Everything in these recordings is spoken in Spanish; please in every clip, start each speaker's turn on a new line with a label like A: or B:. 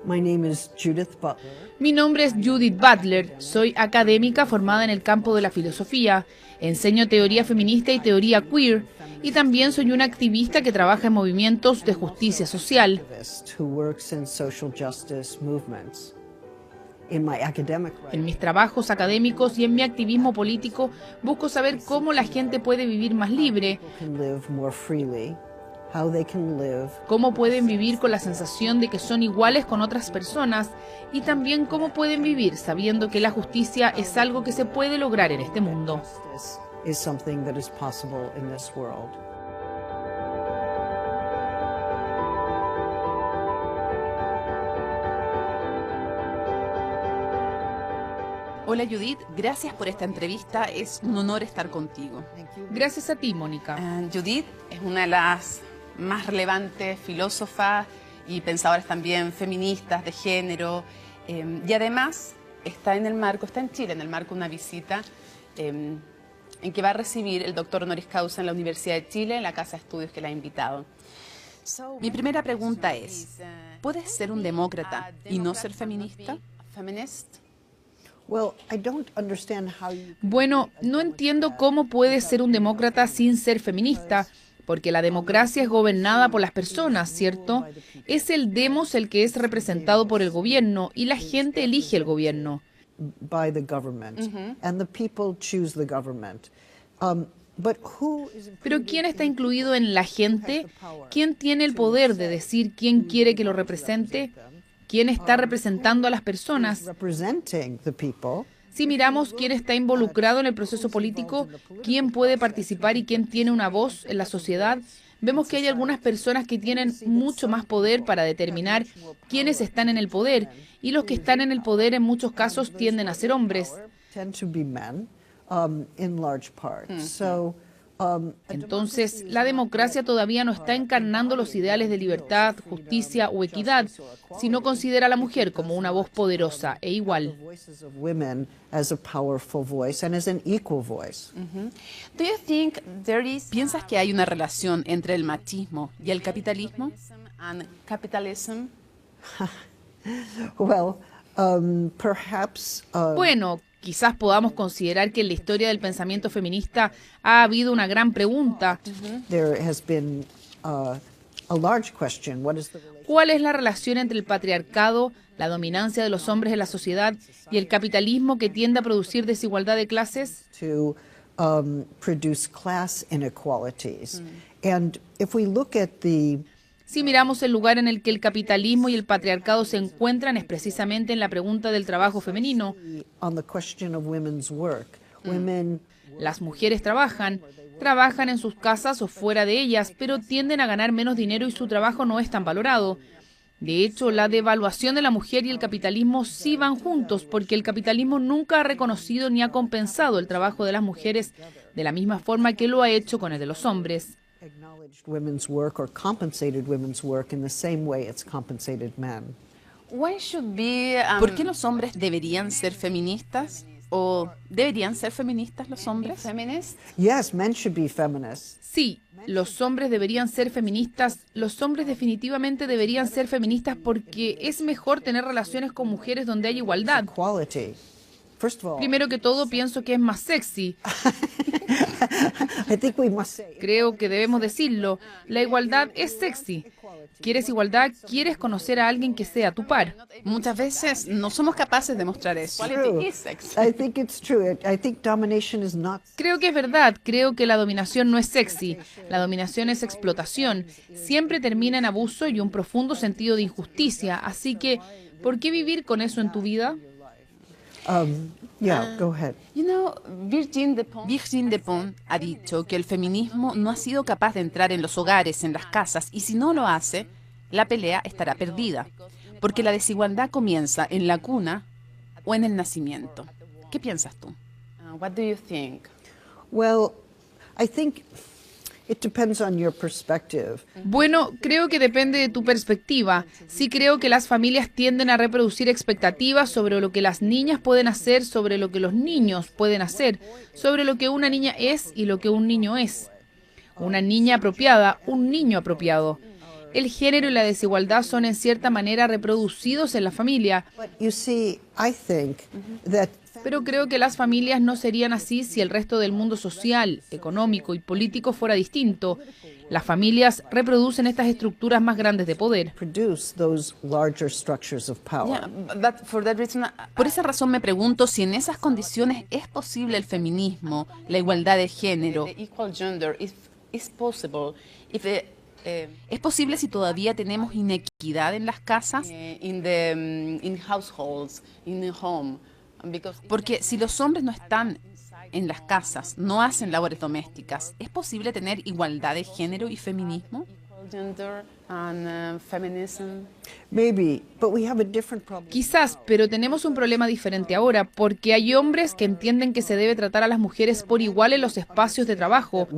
A: My name is Judith Butler.
B: Mi nombre es Judith Butler, soy académica formada en el campo de la filosofía, enseño teoría feminista y teoría queer, y también soy una activista que trabaja en movimientos de justicia social. En mis trabajos académicos y en mi activismo político busco saber cómo la gente puede vivir más libre, cómo pueden vivir con la sensación de que son iguales con otras personas y también cómo pueden vivir sabiendo que la justicia es algo que se puede lograr en este mundo.
C: Hola Judith, gracias por esta entrevista, es un honor estar contigo.
B: Gracias a ti, Mónica.
C: Judith es una de las más relevantes filósofas y pensadoras también feministas de género y además está en Chile en el marco de una visita en que va a recibir el doctor honoris causa en la Universidad de Chile en la casa de estudios que la ha invitado. Mi primera pregunta es, ¿puedes ser un demócrata y no ser feminista?
B: Bueno, no entiendo cómo puedes ser un demócrata sin ser feminista, porque la democracia es gobernada por las personas, ¿cierto? Es el demos el que es representado por el gobierno y la gente elige el gobierno. Pero ¿quién está incluido en la gente? ¿Quién tiene el poder de decir quién quiere que lo represente? ¿Quién está representando a las personas? Si miramos quién está involucrado en el proceso político, quién puede participar y quién tiene una voz en la sociedad, vemos que hay algunas personas que tienen mucho más poder para determinar quiénes están en el poder, y los que están en el poder en muchos casos tienden a ser hombres. Entonces, la democracia todavía no está encarnando los ideales de libertad, justicia o equidad, sino considera a la mujer como una voz poderosa e igual.
C: ¿Piensas que hay una relación entre el machismo y el capitalismo?
B: Bueno, quizás podamos considerar que en la historia del pensamiento feminista ha habido una gran pregunta. ¿Cuál es la relación entre el patriarcado, la dominancia de los hombres en la sociedad y el capitalismo que tiende a producir desigualdad de clases? Si miramos el lugar en el que el capitalismo y el patriarcado se encuentran es precisamente en la pregunta del trabajo femenino. Las mujeres trabajan en sus casas o fuera de ellas, pero tienden a ganar menos dinero y su trabajo no es tan valorado. De hecho, la devaluación de la mujer y el capitalismo sí van juntos, porque el capitalismo nunca ha reconocido ni ha compensado el trabajo de las mujeres de la misma forma que lo ha hecho con el de los hombres.
C: ¿Por qué los hombres deberían ser feministas? ¿O deberían ser feministas los hombres?
B: Sí, los hombres deberían ser feministas. Los hombres definitivamente deberían ser feministas porque es mejor tener relaciones con mujeres donde hay igualdad. Primero que todo, pienso que es más sexy. Creo que debemos decirlo. La igualdad es sexy. ¿Quieres igualdad? ¿Quieres conocer a alguien que sea tu par?
C: Muchas veces no somos capaces de mostrar eso.
B: Creo que es verdad. Creo que la dominación no es sexy. La dominación es explotación. Siempre termina en abuso y un profundo sentido de injusticia. Así que, ¿por qué vivir con eso en tu vida?
C: Virginie Despont ha dicho que el feminismo no ha sido capaz de entrar en los hogares, en las casas, y si no lo hace, la pelea estará perdida, porque la desigualdad comienza en la cuna o en el nacimiento. ¿Qué piensas tú?
B: Bueno, creo que depende de tu perspectiva. Sí creo que las familias tienden a reproducir expectativas sobre lo que las niñas pueden hacer, sobre lo que los niños pueden hacer, sobre lo que una niña es y lo que un niño es. Una niña apropiada, un niño apropiado. El género y la desigualdad son en cierta manera reproducidos en la familia. Pero creo que las familias no serían así si el resto del mundo social, económico y político fuera distinto. Las familias reproducen estas estructuras más grandes de poder.
C: Por esa razón me pregunto si en esas condiciones es posible el feminismo, la igualdad de género. ¿Es posible si todavía tenemos inequidad en las casas? Porque si los hombres no están en las casas, no hacen labores domésticas, ¿es posible tener igualdad de género y feminismo?
B: Quizás, pero tenemos un problema diferente ahora, porque hay hombres que entienden que se debe tratar a las mujeres por igual en los espacios de trabajo.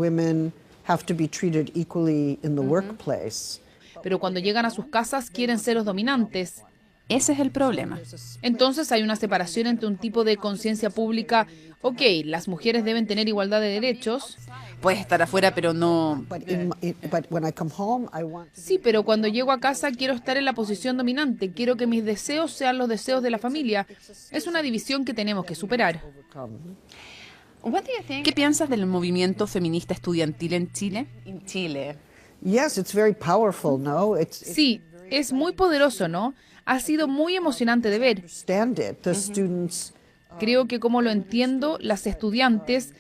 B: Pero cuando llegan a sus casas quieren ser los dominantes.
C: Ese es el problema.
B: Entonces hay una separación entre un tipo de conciencia pública. Ok, las mujeres deben tener igualdad de derechos.
C: Puedes estar afuera, pero no...
B: Sí, pero cuando llego a casa quiero estar en la posición dominante. Quiero que mis deseos sean los deseos de la familia. Es una división que tenemos que superar.
C: ¿Qué piensas del movimiento feminista estudiantil en Chile?
B: Sí, es muy poderoso, ¿no? Ha sido muy emocionante de ver. Creo que como lo entiendo, las estudiantes...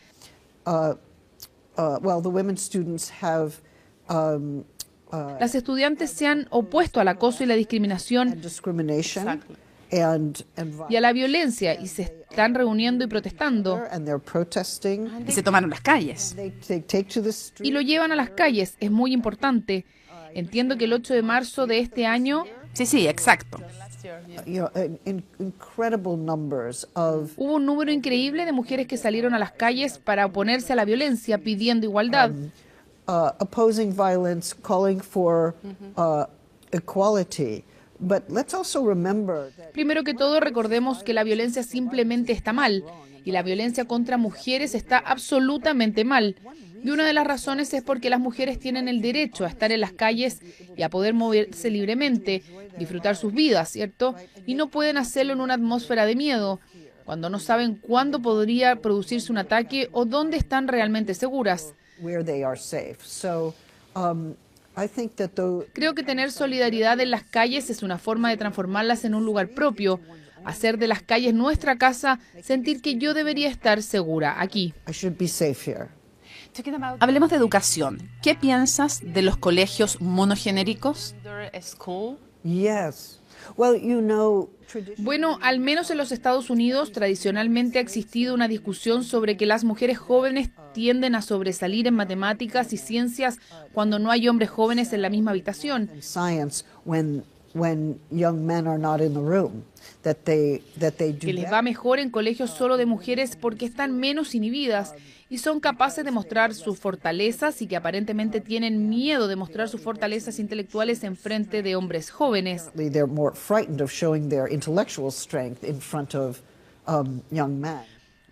B: Las estudiantes se han opuesto al acoso y la discriminación y a la violencia y se están reuniendo y protestando.
C: Y se tomaron las calles.
B: Y lo llevan a las calles, es muy importante. Entiendo que el 8 de marzo de este año...
C: Sí, exacto.
B: Hubo un número increíble de mujeres que salieron a las calles para oponerse a la violencia, pidiendo igualdad. Primero que todo, recordemos que la violencia simplemente está mal, y la violencia contra mujeres está absolutamente mal. Y una de las razones es porque las mujeres tienen el derecho a estar en las calles y a poder moverse libremente, disfrutar sus vidas, ¿cierto? Y no pueden hacerlo en una atmósfera de miedo, cuando no saben cuándo podría producirse un ataque o dónde están realmente seguras. Creo que tener solidaridad en las calles es una forma de transformarlas en un lugar propio, hacer de las calles nuestra casa, sentir que yo debería estar segura aquí.
C: Hablemos de educación. ¿Qué piensas de los colegios monogenéricos?
B: Bueno, al menos en los Estados Unidos, tradicionalmente ha existido una discusión sobre que las mujeres jóvenes tienden a sobresalir en matemáticas y ciencias cuando no hay hombres jóvenes en la misma habitación. Que les va mejor en colegios solo de mujeres porque están menos inhibidas y son capaces de mostrar sus fortalezas y que aparentemente tienen miedo de mostrar sus fortalezas intelectuales en frente de hombres jóvenes.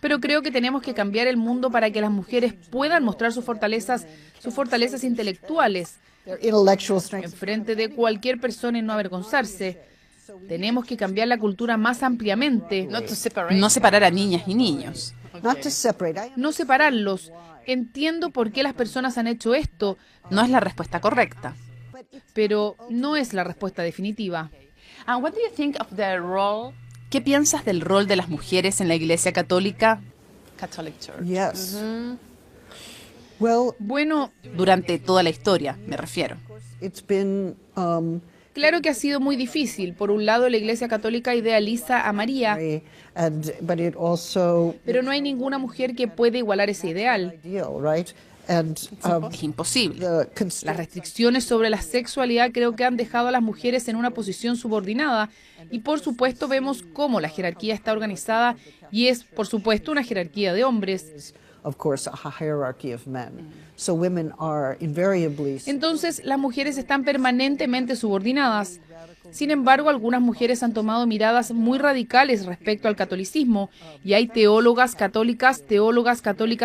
B: Pero creo que tenemos que cambiar el mundo para que las mujeres puedan mostrar sus fortalezas intelectuales en frente de cualquier persona y no avergonzarse. Tenemos que cambiar la cultura más ampliamente.
C: No separar a niñas y niños.
B: No separarlos. Entiendo por qué las personas han hecho esto.
C: No es la respuesta correcta.
B: Pero no es la respuesta definitiva.
C: ¿Qué piensas del rol de las mujeres en la Iglesia Católica?
B: Bueno,
C: durante toda la historia, me refiero.
B: Claro que ha sido muy difícil. Por un lado, la Iglesia Católica idealiza a María, pero no hay ninguna mujer que pueda igualar ese ideal.
C: Es imposible.
B: Las restricciones sobre la sexualidad creo que han dejado a las mujeres en una posición subordinada y por supuesto vemos cómo la jerarquía está organizada y es por supuesto una jerarquía de hombres. Entonces, las mujeres están permanentemente subordinadas. Sin embargo, algunas mujeres han tomado miradas muy radicales respecto al catolicismo y hay teólogas católicas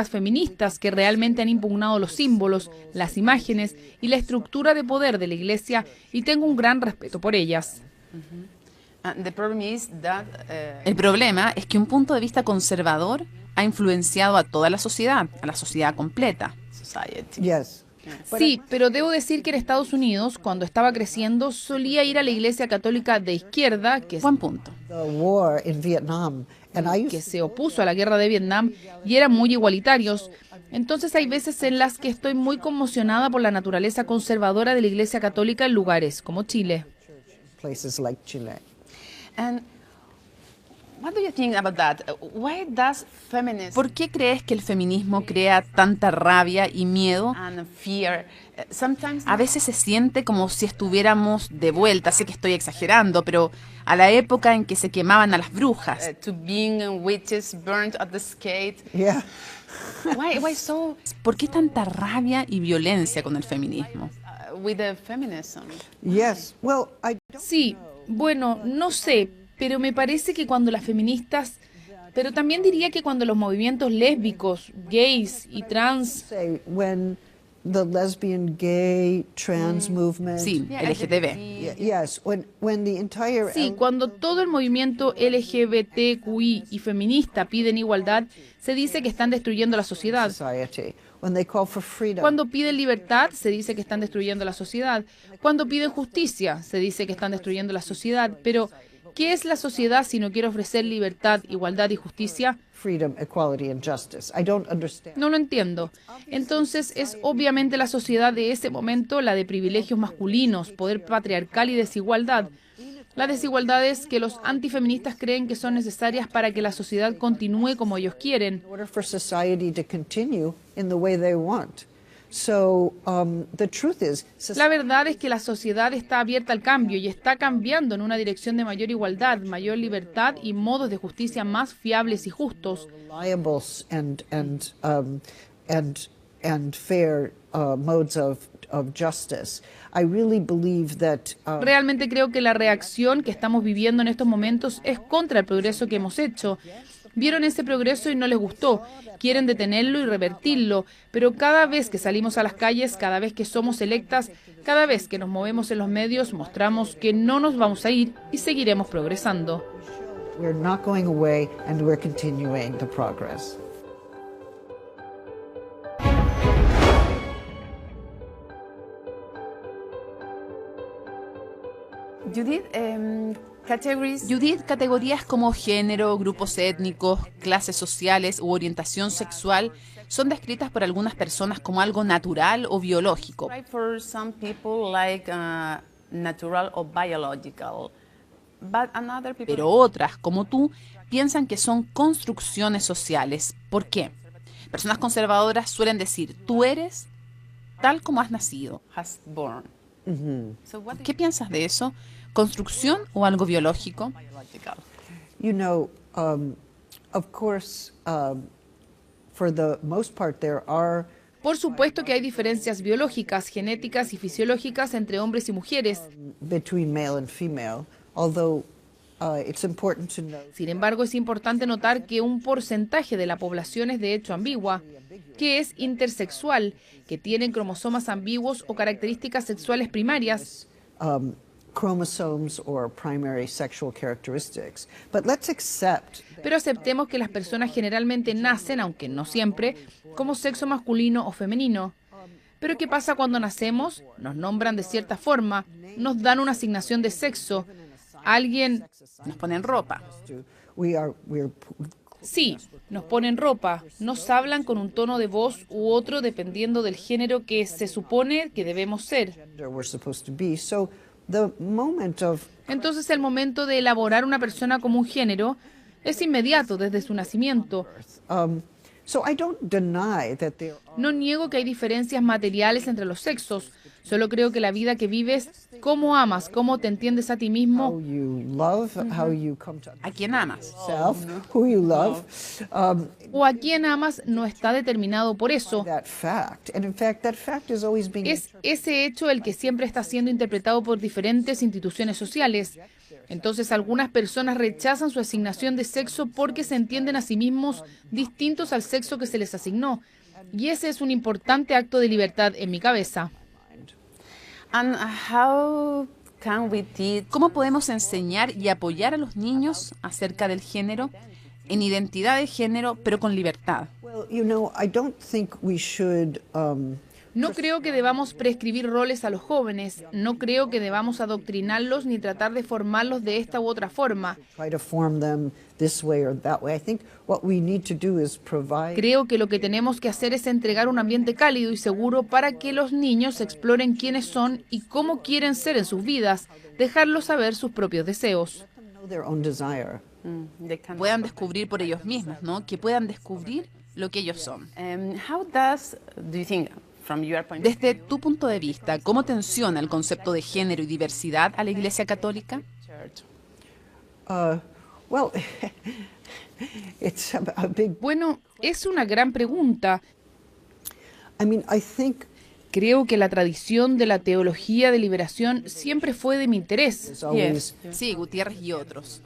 B: feministas que realmente han impugnado los símbolos, las imágenes y la estructura de poder de la Iglesia y tengo un gran respeto por ellas.
C: El problema es que un punto de vista conservador ha influenciado a toda la sociedad completa.
B: Sí, pero debo decir que en Estados Unidos, cuando estaba creciendo, solía ir a la iglesia católica de izquierda,
C: Buen punto.
B: que se opuso a la guerra de Vietnam y eran muy igualitarios. Entonces hay veces en las que estoy muy conmocionada por la naturaleza conservadora de la iglesia católica en lugares como Chile.
C: ¿Por qué crees que el feminismo crea tanta rabia y miedo? A veces se siente como si estuviéramos de vuelta, sé que estoy exagerando, pero a la época en que se quemaban a las brujas. ¿Por qué tanta rabia y violencia con el feminismo?
B: Sí, bueno, no sé, pero me parece que cuando las feministas, pero también diría que cuando los movimientos lésbicos, gays y trans,
C: Sí, LGTB.
B: sí, cuando todo el movimiento LGBTQI y feminista piden igualdad, se dice que están destruyendo la sociedad. Cuando piden libertad, se dice que están destruyendo la sociedad. Cuando piden justicia, se dice que están destruyendo la sociedad. Pero, ¿qué es la sociedad si no quiere ofrecer libertad, igualdad y justicia? No lo entiendo. Entonces, es obviamente la sociedad de ese momento, la de privilegios masculinos, poder patriarcal y desigualdad. Las desigualdades que los antifeministas creen que son necesarias para que la sociedad continúe como ellos quieren. La verdad es que la sociedad está abierta al cambio y está cambiando en una dirección de mayor igualdad, mayor libertad y modos de justicia más fiables y justos. Realmente creo que la reacción que estamos viviendo en estos momentos es contra el progreso que hemos hecho. Vieron ese progreso y no les gustó. Quieren detenerlo y revertirlo. Pero cada vez que salimos a las calles, cada vez que somos electas, cada vez que nos movemos en los medios, mostramos que no nos vamos a ir y seguiremos progresando. Judith, categorías como género, grupos étnicos, clases sociales u orientación sexual son descritas por algunas personas como algo natural o biológico. Pero otras, como tú, piensan que son construcciones sociales. ¿Por qué? Personas conservadoras suelen decir, tú eres tal como has nacido. ¿Qué piensas de eso? ¿Construcción o algo biológico? Por supuesto que hay diferencias biológicas, genéticas y fisiológicas entre hombres y mujeres. Sin embargo, es importante notar que un porcentaje de la población es de hecho ambigua, que es intersexual, que tienen cromosomas ambiguos o características sexuales primarias. Pero aceptemos que las personas generalmente nacen, aunque no siempre, como sexo masculino o femenino. Pero ¿qué pasa cuando nacemos? Nos nombran de cierta forma, nos dan una asignación de sexo. Alguien
C: nos ponen ropa.
B: Sí, nos ponen ropa, nos hablan con un tono de voz u otro dependiendo del género que se supone que debemos ser. Entonces el momento de elaborar una persona como un género es inmediato desde su nacimiento. No niego que hay diferencias materiales entre los sexos. Solo creo que la vida que vives, cómo amas, cómo te entiendes a ti mismo,
C: ¿A quién amas?
B: o a quién amas, no está determinado por eso. Es ese hecho el que siempre está siendo interpretado por diferentes instituciones sociales. Entonces, algunas personas rechazan su asignación de sexo porque se entienden a sí mismos distintos al sexo que se les asignó. Y ese es un importante acto de libertad en mi cabeza.
C: ¿Cómo podemos enseñar y apoyar a los niños acerca del género, en identidad de género, pero con libertad?
B: No creo que debamos prescribir roles a los jóvenes, no creo que debamos adoctrinarlos ni tratar de formarlos de esta u otra forma. Creo que lo que tenemos que hacer es entregar un ambiente cálido y seguro para que los niños exploren quiénes son y cómo quieren ser en sus vidas, dejarlos saber sus propios deseos.
C: Puedan descubrir por ellos mismos, ¿no? Que puedan descubrir lo que ellos son. Desde tu punto de vista, ¿cómo tensiona el concepto de género y diversidad a la Iglesia Católica?
B: Bueno, es una gran pregunta. Creo que la tradición de la teología de liberación siempre fue de mi interés.
C: Sí, Gutiérrez y otros.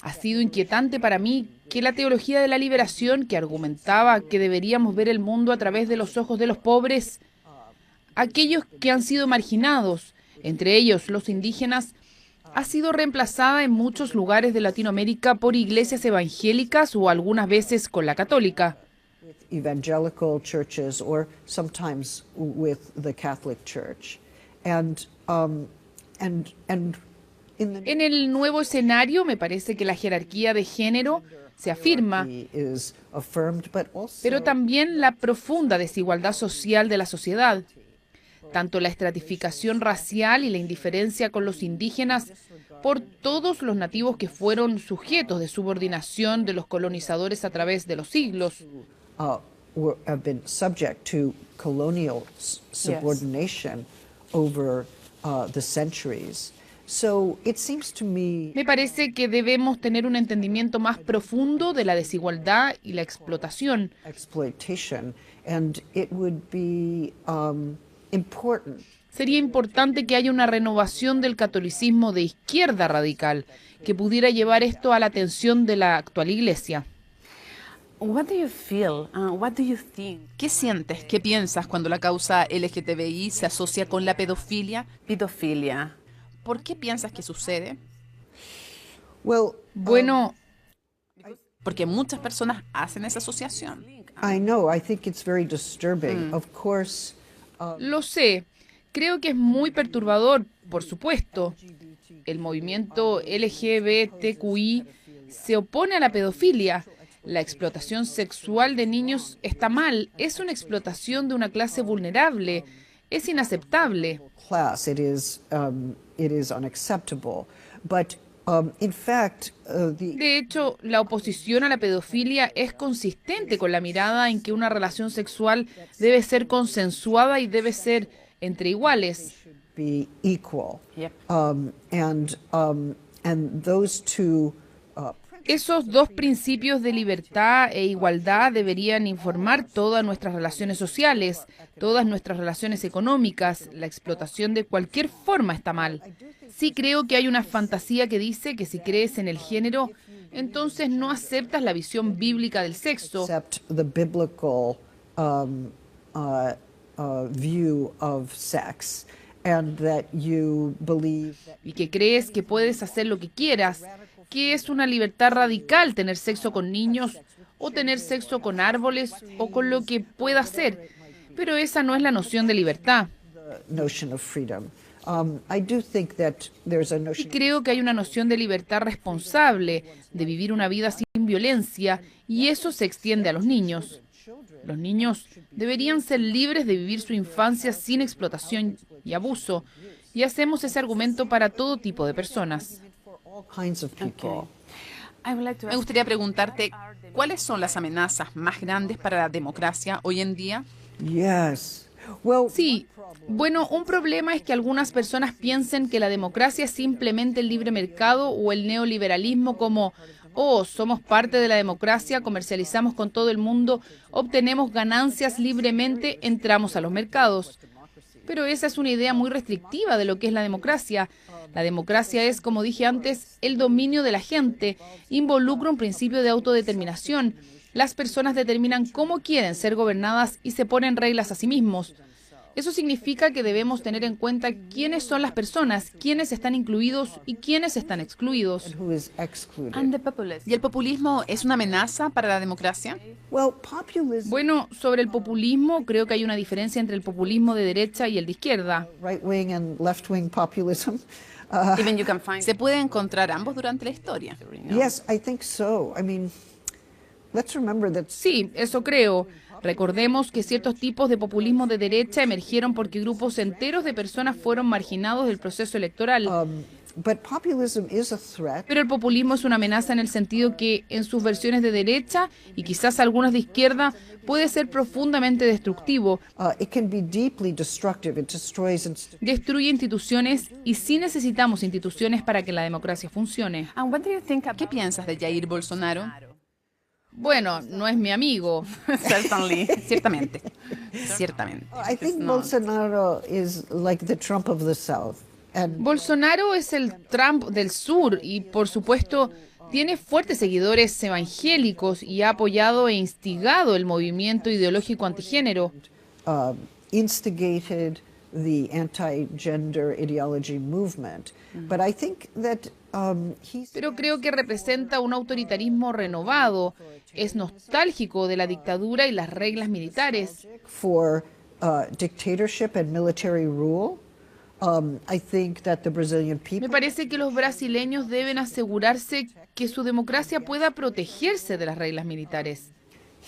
B: Ha sido inquietante para mí que la teología de la liberación, que argumentaba que deberíamos ver el mundo a través de los ojos de los pobres, aquellos que han sido marginados, entre ellos los indígenas, ha sido reemplazada en muchos lugares de Latinoamérica por iglesias evangélicas o algunas veces con la católica.
A: Evangelical churches or sometimes with the Catholic Church.
B: En el nuevo escenario, me parece que la jerarquía de género se afirma, pero también la profunda desigualdad social de la sociedad. Tanto la estratificación racial y la indiferencia con los indígenas por todos los nativos que fueron sujetos de subordinación de los colonizadores a través de los siglos.
A: Have been subject to colonial subordination over the centuries. So it seems to me.
B: Me parece que debemos tener un entendimiento más profundo de la desigualdad y la explotación.
A: Exploitation, and it would be important.
B: Sería importante que haya una renovación del catolicismo de izquierda radical, que pudiera llevar esto a la atención de la actual Iglesia.
C: ¿Qué sientes, qué piensas cuando la causa LGTBI se asocia con la pedofilia? ¿Por qué piensas que sucede?
B: Bueno,
C: porque muchas personas hacen esa asociación.
A: I think it's very disturbing. Of course.
B: Lo sé. Creo que es muy perturbador, por supuesto. El movimiento LGBTQI se opone a la pedofilia. La explotación sexual de niños está mal. Es una explotación de una clase vulnerable. Es inaceptable. De hecho, la oposición a la pedofilia es consistente con la mirada en que una relación sexual debe ser consensuada y debe ser entre iguales. Esos dos principios de libertad e igualdad deberían informar todas nuestras relaciones sociales, todas nuestras relaciones económicas. La explotación de cualquier forma está mal. Sí creo que hay una fantasía que dice que si crees en el género, entonces no aceptas la visión bíblica del sexo. Y que crees que puedes hacer lo que quieras, que es una libertad radical tener sexo con niños o tener sexo con árboles o con lo que pueda ser. Pero esa no es la noción de libertad. Y creo que hay una noción de libertad responsable, de vivir una vida sin violencia, y eso se extiende a los niños. Los niños deberían ser libres de vivir su infancia sin explotación y abuso, y hacemos ese argumento para todo tipo de personas.
C: Me gustaría preguntarte, ¿Cuáles son las amenazas más grandes para la democracia hoy en día?
A: Yes. Well,
B: Sí, bueno, un problema es que algunas personas piensen que la democracia es simplemente el libre mercado o el neoliberalismo como, oh, somos parte de la democracia, comercializamos con todo el mundo, obtenemos ganancias libremente, entramos a los mercados. Pero esa es una idea muy restrictiva de lo que es la democracia. La democracia es, como dije antes, el dominio de la gente, involucra un principio de autodeterminación. Las personas determinan cómo quieren ser gobernadas y se ponen reglas a sí mismos. Eso significa que debemos tener en cuenta quiénes son las personas, quiénes están incluidos y quiénes están excluidos.
A: who is excluded?
C: ¿Y el populismo es una amenaza para la democracia?
A: Well, populism,
B: Bueno, sobre el populismo, creo que hay una diferencia entre el populismo de derecha y el de izquierda.
A: right-wing and left-wing populism.
C: Se puede encontrar ambos durante la historia.
A: Yes, I think so. I mean, let's remember that
B: Sí, eso creo. Recordemos que ciertos tipos de populismo de derecha emergieron porque grupos enteros de personas fueron marginados del proceso electoral.
A: but populism is a threat.
B: Pero el populismo es una amenaza en el sentido que en sus versiones de derecha y quizás algunas de izquierda puede ser profundamente destructivo,
A: It can be deeply destructive. It destroys
B: destruye instituciones y sí necesitamos instituciones para que la democracia funcione.
C: ¿Qué piensas de Jair Bolsonaro?
B: Bueno, no es mi amigo.
C: Ciertamente. Ciertamente.
A: I think Bolsonaro is like the Trump of the South. And
B: Bolsonaro es el Trump del sur y, por supuesto, tiene fuertes seguidores evangélicos y ha apoyado e instigado el movimiento ideológico antigénero.
A: instigated the anti-gender ideology movement. But I think that he's
B: Pero creo que representa un autoritarismo renovado. Es nostálgico de la dictadura y las reglas militares.
A: for dictatorship and military rule. I think that the Brazilian
B: Me
A: people
B: parece que los brasileños deben asegurarse que su democracia pueda protegerse de las reglas militares.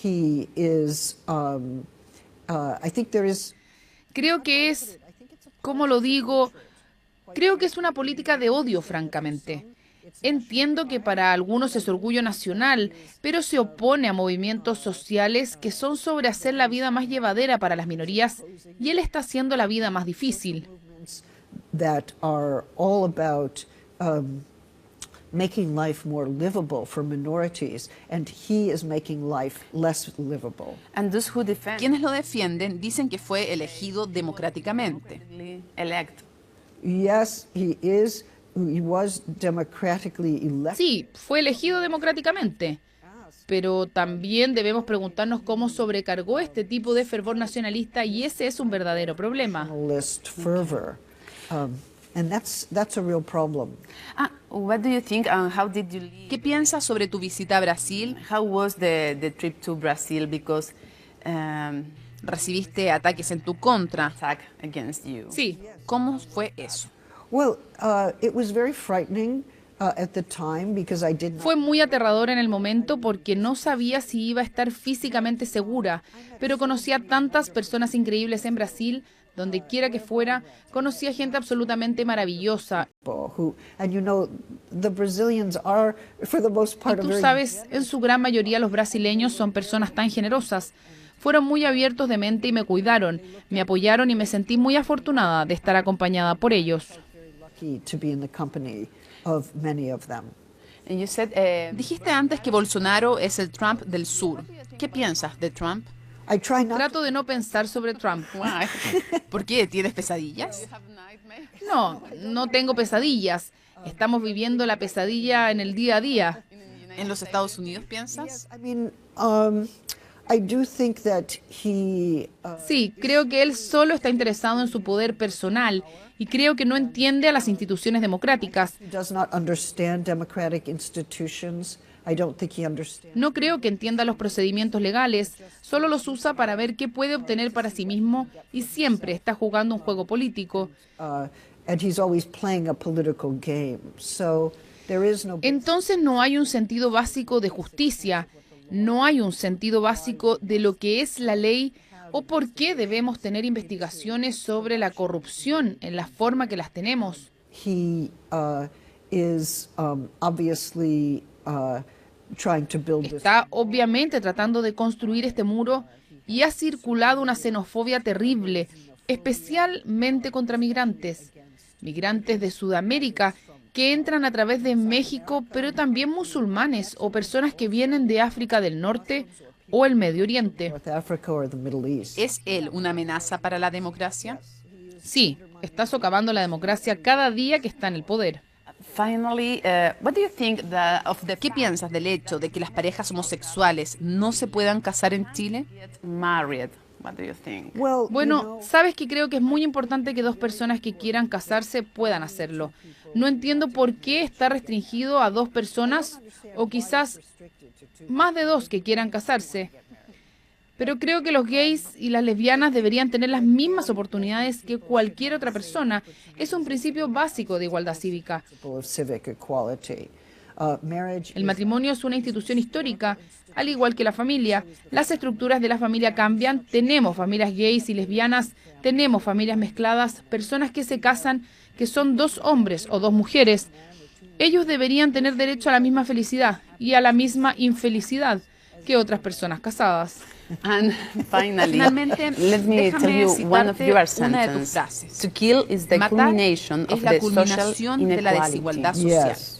A: he is. I think there is.
B: Creo que es, ¿cómo lo digo? Creo que es una política de odio, francamente. Entiendo que para algunos es orgullo nacional, pero se opone a movimientos sociales que son sobre hacer la vida más llevadera para las minorías y él está haciendo la vida más difícil.
A: That are all about making life more livable for minorities, and he is making life less livable.
C: Quienes lo defienden dicen que fue elegido democráticamente.
A: Yes, he is. He was democratically elected.
B: Sí, fue elegido democráticamente, pero también debemos preguntarnos cómo sobrecargó este tipo de fervor nacionalista y ese es un verdadero problema.
A: Nationalist fervor, and that's a real problem.
C: ¿Qué piensas sobre tu visita a Brasil?
D: How was the trip to Brazil? Because
C: Recibiste ataques en tu contra.
D: attack against you.
B: Sí,
C: ¿Cómo fue eso?
A: Well, it was very frightening at the time because I didn't.
B: fue muy aterrador en el momento porque no sabía si iba a estar físicamente segura, pero conocí a tantas personas increíbles en Brasil, donde quiera que fuera, conocí a gente absolutamente maravillosa.
A: And you know, the Brazilians are, for the most
B: Y
A: part, a
B: tú
A: very
B: sabes, en su gran mayoría los brasileños son personas tan generosas. Fueron muy abiertos de mente y me cuidaron, me apoyaron y me sentí muy afortunada de estar acompañada por ellos.
A: lucky to be in the company of many of them.
D: And you said
C: Dijiste antes que Bolsonaro es el Trump del sur. ¿Qué piensas de Trump?
A: I try not.
B: Trato de no pensar sobre Trump.
C: ¿Por qué? ¿Tienes pesadillas?
B: No, no tengo pesadillas. Estamos viviendo la pesadilla en el día a día.
C: ¿En los Estados Unidos piensas?
A: I mean, I do think that he.
B: Sí, creo que él solo está interesado en su poder personal y creo que no entiende a las instituciones democráticas.
A: Does not understand democratic institutions. I don't think he understands.
B: No creo que entienda los procedimientos legales, solo los usa para ver qué puede obtener para sí mismo y siempre está jugando un juego político.
A: And he's always playing a political game. So there is no.
B: Entonces no hay un sentido básico de justicia, no hay un sentido básico de lo que es la ley o por qué debemos tener investigaciones sobre la corrupción en la forma que las tenemos.
A: He is obviously trying to build this.
B: Está obviamente tratando de construir este muro y ha circulado una xenofobia terrible, especialmente contra migrantes. Migrantes de Sudamérica que entran a través de México, pero también musulmanes o personas que vienen de África del Norte o el Medio Oriente.
A: North Africa or the Middle East.
C: ¿Es él una amenaza para la democracia?
B: Sí, está socavando la democracia cada día que está en el poder.
C: Finally, what do you think ¿Qué piensas del hecho de que las parejas homosexuales no se puedan casar en Chile? Married. What do you think?
A: Well,
B: Bueno, sabes que creo que es muy importante que dos personas que quieran casarse puedan hacerlo. No entiendo por qué está restringido a dos personas o quizás más de dos que quieran casarse. Pero creo que los gays y las lesbianas deberían tener las mismas oportunidades que cualquier otra persona. Es un principio básico de igualdad cívica.
A: of civic equality. Marriage
B: El matrimonio es una institución histórica, al igual que la familia. Las estructuras de la familia cambian. Tenemos familias gays y lesbianas, tenemos familias mezcladas, personas que se casan, que son dos hombres o dos mujeres. Ellos deberían tener derecho a la misma felicidad y a la misma infelicidad que otras personas casadas.
C: And finally,
B: Finalmente,
C: let me
B: déjame
C: tell you one of
B: citarte
C: your
B: una de tus
C: sentences.
B: frases.
C: To kill is the
B: Matar
C: culmination
B: es
C: of
B: la
C: the social
B: culminación de la
C: inequality.
B: desigualdad social.
A: Yes.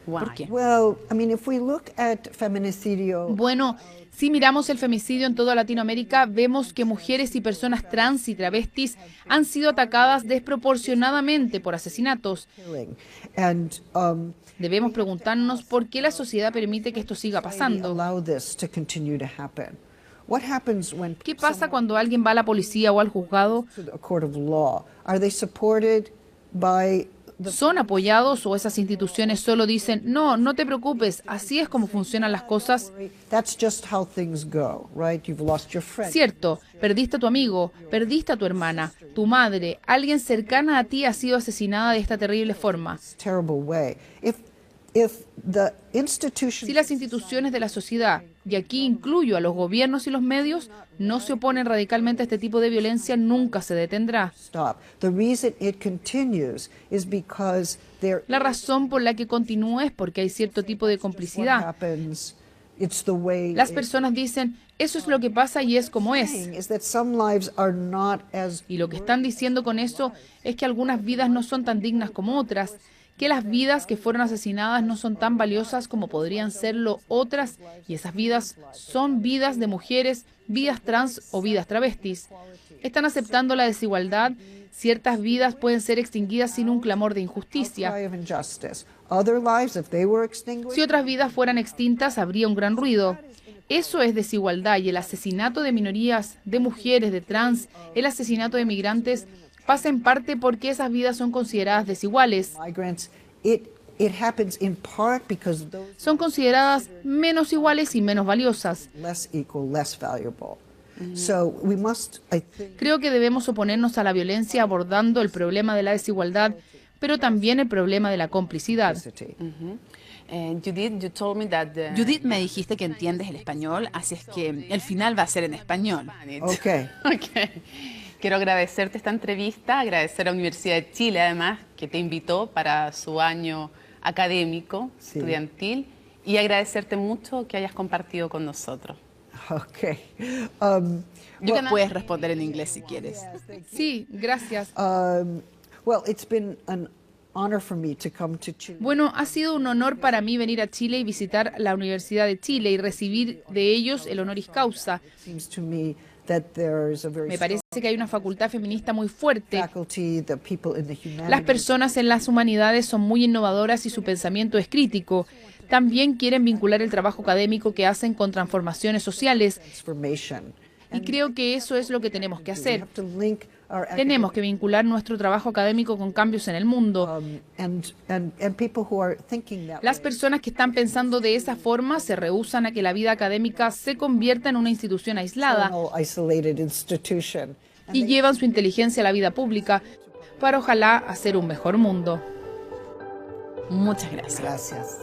C: Why?
B: ¿Por qué?
A: Well, I mean, if we look at feminicidio,
B: Bueno, si miramos el femicidio en toda Latinoamérica, vemos que mujeres y personas trans y travestis han sido atacadas desproporcionadamente por asesinatos.
A: killing, and
B: Debemos preguntarnos por qué la sociedad permite que esto siga
A: they
B: pasando.
A: allow this to continue to happen. What happens when
B: ¿Qué pasa cuando alguien va a la policía o al juzgado?
A: to a court of law? Are they supported by the
B: ¿Son apoyados o esas instituciones solo dicen, no, no te preocupes, así es como funcionan las cosas?
A: That's just how things go, right? You've lost your friend.
B: Cierto, perdiste a tu amigo, perdiste a tu hermana, tu madre, alguien cercana a ti ha sido asesinada de esta terrible forma.
A: Terrible way. If the institutions
B: Si las instituciones de la sociedad, y aquí incluyo a los gobiernos y los medios, no se oponen radicalmente a este tipo de violencia, nunca se detendrá.
A: stop, the reason it continues is because there
B: La razón por la que continúa es porque hay cierto tipo de
A: what
B: complicidad.
A: happens. It's the way
B: Las personas dicen, eso es lo que pasa y es como es.
A: is that some lives are not as
B: Y lo que están diciendo con eso es que algunas vidas no son tan dignas como otras, que las vidas que fueron asesinadas no son tan valiosas como podrían serlo otras, y esas vidas son vidas de mujeres, vidas trans o vidas travestis. Están aceptando la desigualdad. Ciertas vidas pueden ser extinguidas sin un clamor de injusticia.
A: cry of injustice. Other lives, if they were extinguished,
B: Si otras vidas fueran extintas, habría un gran ruido. Eso es desigualdad, y el asesinato de minorías, de mujeres, de trans, el asesinato de migrantes, pasa en parte porque esas vidas son consideradas desiguales.
A: migrants, it happens in part because those
B: Son consideradas menos iguales y menos valiosas.
A: less equal, less valuable. So we must, I think,
B: Creo que debemos oponernos a la violencia abordando el problema de la desigualdad, pero también el problema de la complicidad.
C: Judith, you told me that
D: Judith, me dijiste que entiendes el español, así es que el final va a ser en español.
A: okay.
C: Ok. Quiero agradecerte esta entrevista, agradecer a la Universidad de Chile, además, que te invitó para su año académico,
A: Sí.
C: estudiantil, y agradecerte mucho que hayas compartido con nosotros.
A: Okay.
D: Puedes responder en inglés si quieres.
B: Sí, gracias.
A: Well, it's been an honor for me to come to Chile.
B: Bueno, ha sido un honor para mí venir a Chile y visitar la Universidad de Chile y recibir de ellos el honoris causa.
A: Seems to me that there's a very
B: Me
A: strong
B: parece que hay una facultad feminista muy fuerte.
A: faculty, the people in the humanities.
B: Las personas en las humanidades son muy innovadoras y su pensamiento es crítico. También quieren vincular el trabajo académico que hacen con transformaciones sociales,
A: Transformation.
B: y creo que eso es lo que tenemos que
A: We
B: hacer.
A: have to link our
B: Tenemos que vincular nuestro trabajo académico con cambios en el mundo.
A: and people who are thinking that
B: Las
A: way.
B: personas que están pensando de esa forma se rehúsan a que la vida académica se convierta en una institución aislada
A: An isolated institution. And
B: y
A: they-
B: llevan su inteligencia a la vida pública para ojalá hacer un mejor mundo.
D: Muchas gracias.
A: Gracias.